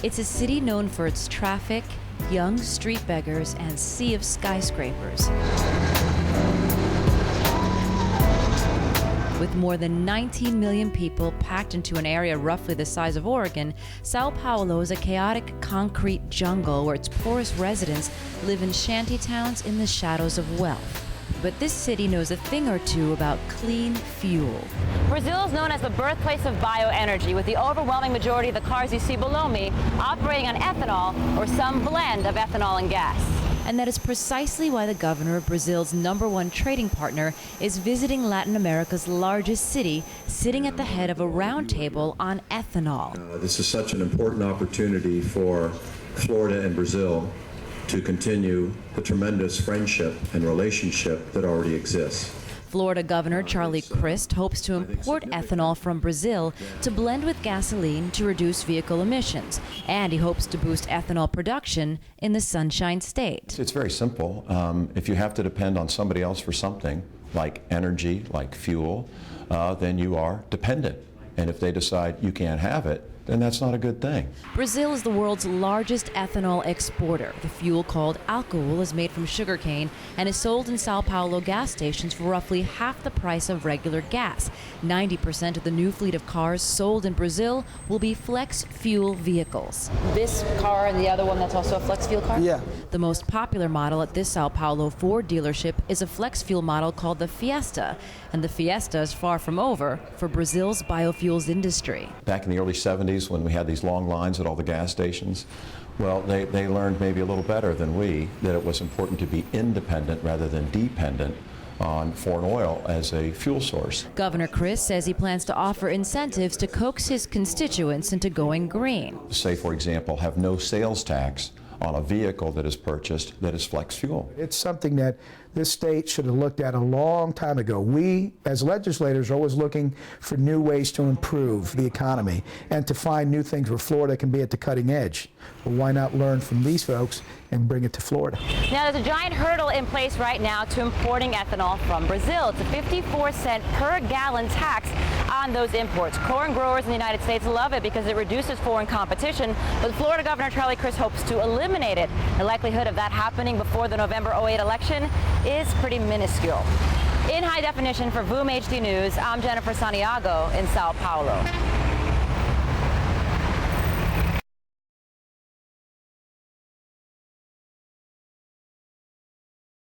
It's a city known for its traffic, young street beggars, and sea of skyscrapers. With more than 19 million people packed into an area roughly the size of Oregon, Sao Paulo is a chaotic concrete jungle where its poorest residents live in shanty towns in the shadows of wealth. But this city knows a thing or two about clean fuel. Brazil is known as the birthplace of bioenergy, with the overwhelming majority of the cars you see below me operating on ethanol or some blend of ethanol and gas. And that is precisely why the governor of Brazil's #1 trading partner is visiting Latin America's largest city, sitting at the head of a roundtable on ethanol. This is such an important opportunity for Florida and Brazil to continue the tremendous friendship and relationship that already exists. Florida Governor Charlie Crist hopes to import ethanol from Brazil to blend with gasoline to reduce vehicle emissions, and he hopes to boost ethanol production in the Sunshine State. It's very simple. If you have to depend on somebody else for something, like energy, like fuel, then you are dependent. And if they decide you can't have it, then that's not a good thing. Brazil is the world's largest ethanol exporter. The fuel, called alcohol, is made from sugarcane and is sold in Sao Paulo gas stations for roughly half the price of regular gas. 90% of the new fleet of cars sold in Brazil will be flex fuel vehicles. This car and the other one that's also a flex fuel car? Yeah. The most popular model at this Sao Paulo Ford dealership is a flex fuel model called the Fiesta, and the Fiesta is far from over for Brazil's biofuels industry. Back in the early 70s, when we had these long lines at all the gas stations, well, they learned maybe a little better than we that it was important to be independent rather than dependent on foreign oil as a fuel source. Governor Chris says he plans to offer incentives to coax his constituents into going green. Say, for example, have no sales tax on a vehicle that is purchased that is flex fuel. It's something that this state should have looked at a long time ago. We, as legislators, are always looking for new ways to improve the economy and to find new things where Florida can be at the cutting edge. Well, why not learn from these folks and bring it to Florida? Now, there's a giant hurdle in place right now to importing ethanol from Brazil. It's a 54-cent per gallon tax on those imports. Corn growers in the United States love it because it reduces foreign competition, but Florida Governor Charlie Crist hopes to eliminate it. The likelihood of that happening before the November '08 election is pretty minuscule. In high definition for VOOM HD News, I'm Jennifer Santiago in Sao Paulo.